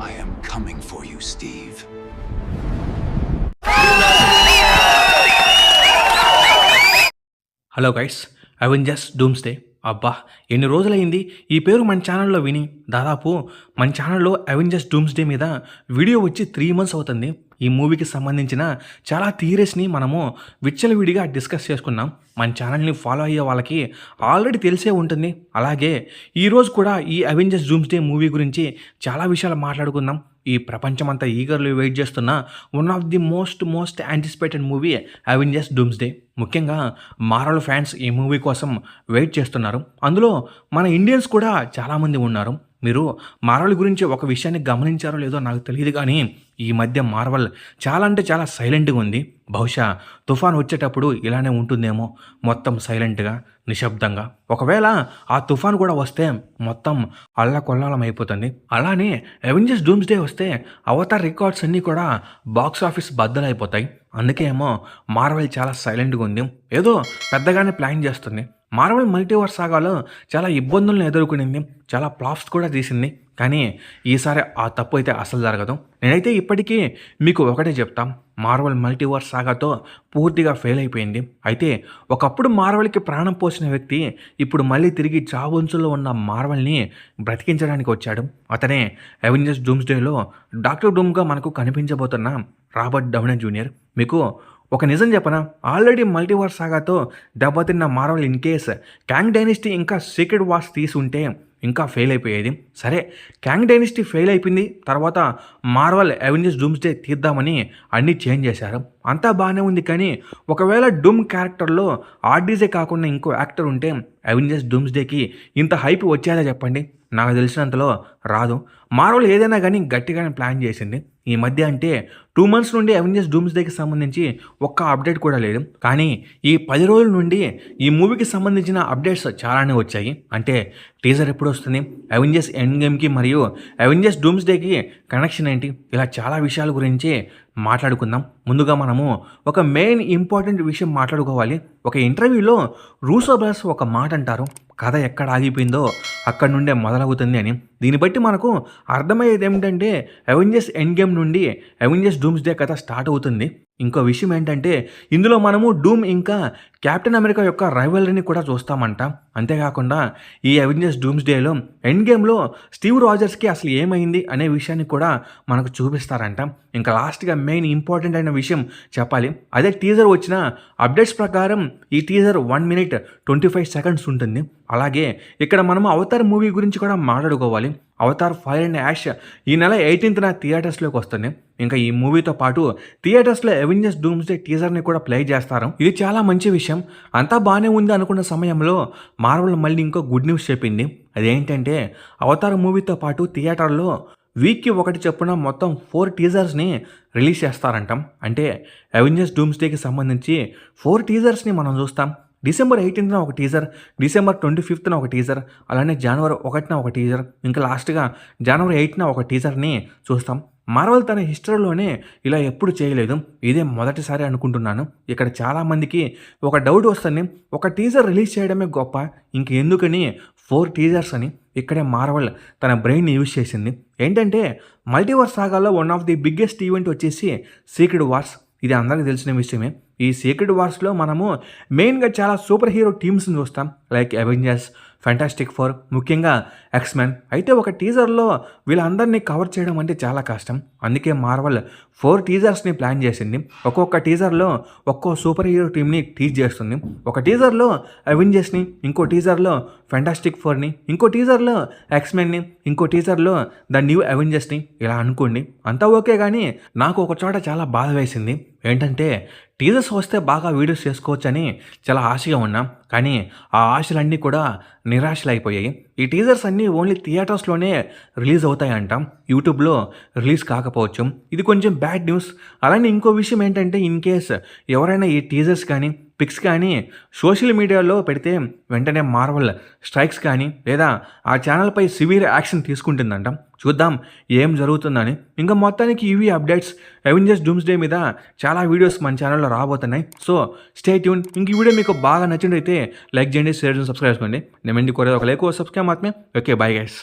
I am coming for you, Steve. Hello guys, Avengers doomsday. అబ్బా, ఎన్ని రోజులైంది ఈ పేరు మన ఛానల్లో విని. దాదాపు మన ఛానల్లో అవెంజర్స్ డూమ్స్డే మీద వీడియో వచ్చి 3 months అవుతుంది. ఈ మూవీకి సంబంధించిన చాలా థియరీస్ని మనము విచ్చలవిడిగా డిస్కస్ చేసుకున్నాం. మన ఛానల్ని ఫాలో అయ్యే వాళ్ళకి ఆల్రెడీ తెలిసే ఉంటుంది. అలాగే ఈరోజు కూడా ఈ అవెంజర్స్ డూమ్స్డే మూవీ గురించి చాలా విషయాలు మాట్లాడుకుందాం. ఈ ప్రపంచమంతా ఈగర్లీ వెయిట్ చేస్తున్న one of the most anticipated movie Avengers doomsday. ముఖ్యంగా మార్వెల్ ఫ్యాన్స్ ఈ మూవీ కోసం వెయిట్ చేస్తున్నారు. అందులో మన ఇండియన్స్ కూడా చాలామంది ఉన్నారు. మీరు మార్వెల్ గురించి ఒక విషయాన్ని గమనించారో లేదో నాకు తెలియదు, కానీ ఈ మధ్య మార్వెల్ చాలా అంటే చాలా సైలెంట్గా ఉంది. బహుశా తుఫాన్ వచ్చేటప్పుడు ఇలానే ఉంటుందేమో, మొత్తం సైలెంట్గా నిశ్శబ్దంగా. ఒకవేళ ఆ తుఫాన్ కూడా వస్తే మొత్తం అల్లకొల్లాలం అయిపోతుంది. అలానే అవెంజర్స్ డూమ్స్డే వస్తే అవతార్ రికార్డ్స్ అన్నీ కూడా బాక్స్ ఆఫీస్ బద్దలైపోతాయి. అందుకే ఏమో మార్వెల్ చాలా సైలెంట్గా ఉంది, ఏదో పెద్దగానే ప్లాన్ చేస్తుంది. మార్వెల్ మల్టీవర్స్ సాగాలో చాలా ఇబ్బందులను ఎదుర్కొనింది, చాలా ఫ్లాప్స్ కూడా తీసింది. కానీ ఈసారి ఆ తప్పు అయితే అసలు జరగదు. నేనైతే ఇప్పటికీ మీకు ఒకటే చెప్తాం, మార్వెల్ మల్టీవర్స్ సాగాతో పూర్తిగా ఫెయిల్ అయిపోయింది. అయితే ఒకప్పుడు మార్వెల్కి ప్రాణం పోసిన వ్యక్తి ఇప్పుడు మళ్ళీ తిరిగి చావుంచులో ఉన్న మార్వెల్ని బ్రతికించడానికి వచ్చాడు. అతనే అవెంజర్స్ డూమ్స్డేలో డాక్టర్ డూమ్గా మనకు కనిపించబోతున్న రాబర్ట్ డౌనీ జూనియర్. మీకు ఒక నిజం చెప్పనా, ఆల్రెడీ మల్టీవర్స్ సాగాతో దెబ్బతిన్న Marvel in case Kong dynasty ఇంకా సీక్రెట్ వార్స్ తీసి ఉంటే ఇంకా ఫెయిల్ అయిపోయేది. సరే, కాంగ్ డైనస్టీ ఫెయిల్ అయిపోయింది, తర్వాత మార్వెల్ అవెంజర్స్ డూమ్స్డే తీద్దామని అన్నీ చేంజ్ చేశారు. అంతా బాగానే ఉంది. కానీ ఒకవేళ డూమ్ క్యారెక్టర్లో ఆర్డీజే కాకుండా ఇంకో యాక్టర్ ఉంటే అవెంజర్స్ డూమ్స్డేకి ఇంత హైప్ వచ్చేదా చెప్పండి? నాకు తెలిసినంతలో రాదు. మార్వెల్ ఏదైనా కానీ గట్టిగానే ప్లాన్ చేసింది. ఈ మధ్య అంటే 2 months నుండి అవెంజర్స్ డూమ్స్డేకి సంబంధించి ఒక్క అప్డేట్ కూడా లేదు. కానీ ఈ 10 రోజుల నుండి ఈ మూవీకి సంబంధించిన అప్డేట్స్ చాలానే వచ్చాయి. అంటే టీజర్ ఎప్పుడు వస్తుంది, అవెంజర్స్ ఎండ్ గేమ్కి మరియు అవెంజర్స్ డూమ్స్డేకి కనెక్షన్ ఏంటి, ఇలా చాలా విషయాల గురించి మాట్లాడుకుందాం. ముందుగా మనము ఒక మెయిన్ ఇంపార్టెంట్ విషయం మాట్లాడుకోవాలి. ఒక ఇంటర్వ్యూలో రూసో బ్రదర్స్ ఒక మాట అంటారు, కథ ఎక్కడ ఆగిపోయిందో అక్కడ నుండే మొదలవుతుంది అని. దీన్ని బట్టి మనకు అర్థమయ్యేది ఏమిటంటే అవెంజర్స్ ఎండ్ గేమ్ నుండి అవెంజర్స్ డూమ్స్డే కథ స్టార్ట్ అవుతుంది. ఇంకో విషయం ఏంటంటే ఇందులో మనము డూమ్ ఇంకా కెప్టెన్ అమెరికా యొక్క రైవలరీని కూడా చూస్తామంట. అంతేకాకుండా ఈ అవెంజర్స్ డూమ్స్డేలో ఎండ్ గేమ్లో స్టీవ్ రాజర్స్కి అసలు ఏమైంది అనే విషయాన్ని కూడా మనకు చూపిస్తారంట. ఇంకా లాస్ట్గా మెయిన్ ఇంపార్టెంట్ అయిన విషయం చెప్పాలి. అదే టీజర్ వచ్చిన అప్డేట్స్ ప్రకారం ఈ టీజర్ 1 minute 25 seconds ఉంటుంది. అలాగే ఇక్కడ మనము అవతార్ మూవీ గురించి కూడా మాట్లాడుకోవాలి. అవతార్ ఫైర్ అండ్ యాష్ ఈ నెల 18th థియేటర్స్లోకి వస్తుంది. ఇంకా ఈ మూవీతో పాటు థియేటర్స్లో అవెంజర్స్ డూమ్స్డే టీజర్ని కూడా ప్లే చేస్తారు. ఇది చాలా మంచి విషయం. అంతా బాగానే ఉంది అనుకున్న సమయంలో మార్వెల్ మళ్ళీ ఇంకో గుడ్ న్యూస్ చెప్పింది. అదేంటంటే అవతార్ మూవీతో పాటు థియేటర్లో వీక్కి 1 చొప్పున మొత్తం 4 టీజర్స్ని రిలీజ్ చేస్తారంటాం. అంటే అవెంజర్స్ డూమ్స్డేకి సంబంధించి 4 టీజర్స్ని మనం చూస్తాం. December 18th ఒక టీజర్, December 25th ఒక టీజర్, అలానే January 1st ఒక టీజర్, ఇంకా లాస్ట్గా January 8th ఒక టీజర్ని చూస్తాం. మార్వెల్ తన హిస్టరీలోనే ఇలా ఎప్పుడు చేయలేదు, ఇదే మొదటిసారి అనుకుంటున్నాను. ఇక్కడ చాలామందికి ఒక డౌట్ వస్తుంది, ఒక టీజర్ రిలీజ్ చేయడమే గొప్ప, ఇంకెందుకని 4 టీజర్స్ అని. ఇక్కడే మార్వెల్ తన బ్రెయిన్ని యూజ్ చేసింది. ఏంటంటే మల్టీవర్స్ సాగాలో one of the biggest event వచ్చేసి సీక్రెట్ వార్స్. ఇది అందరికీ తెలిసిన విషయమే. ఈ సీక్రెట్ వార్స్లో మనము మెయిన్గా చాలా సూపర్ హీరో టీమ్స్ని చూస్తాం, లైక్ అవెంజర్స్, ఫ్యాంటాస్టిక్ ఫోర్, ముఖ్యంగా ఎక్స్మెన్. అయితే ఒక టీజర్లో వీళ్ళందరినీ కవర్ చేయడం అంటే చాలా కష్టం. అందుకే మార్వెల్ 4 టీజర్స్ని ప్లాన్ చేసింది. ఒక్కొక్క టీజర్లో ఒక్కో సూపర్ హీరో టీమ్ని టీజ్ చేస్తుంది. ఒక టీజర్లో అవెంజర్స్ని, ఇంకో టీజర్లో ఫ్యాంటాస్టిక్ ఫోర్ని, ఇంకో టీజర్లో ఎక్స్మెన్ని, ఇంకో టీజర్లో ద న్యూ అవెంజర్స్ని, ఇలా అనుకోండి. అంతా ఓకే, కానీ నాకు ఒక చోట చాలా బాధ వేసింది. ఏంటంటే టీజర్స్ వస్తే బాగా వీడియోస్ చేసుకోవచ్చని చాలా ఆశగా ఉన్నాం, కానీ ఆ ఆశలన్నీ కూడా నిరాశలు అయిపోయాయి. ఈ టీజర్స్ అన్నీ ఓన్లీ థియేటర్స్లోనే రిలీజ్ అవుతాయంటాం, యూట్యూబ్లో రిలీజ్ కాకపోవచ్చు. ఇది కొంచెం బ్యాడ్ న్యూస్. అలానే ఇంకో విషయం ఏంటంటే ఇన్ కేస్ ఎవరైనా ఈ టీజర్స్ కానీ పిక్స్ కానీ సోషల్ మీడియాలో పెడితే వెంటనే మార్వెల్ స్ట్రైక్స్ కానీ లేదా ఆ ఛానల్పై సివియర్ యాక్షన్ తీసుకుంటుందంట. చూద్దాం ఏం జరుగుతుందని. ఇంకా మొత్తానికి ఇవి అప్డేట్స్. అవెంజర్స్ డూమ్స్డే మీద చాలా వీడియోస్ మన ఛానల్లో రాబోతున్నాయి. So stay tune. ఇంక ఈ వీడియో మీకు బాగా నచ్చినట్లయితే లైక్ చేయండి, షేర్ చేయండి, సబ్స్క్రైబ్ చేసుకోండి. నేను కోరేది ఒక లైక్, సబ్స్క్రైబ్ మాత్రమే. Okay, bye guys.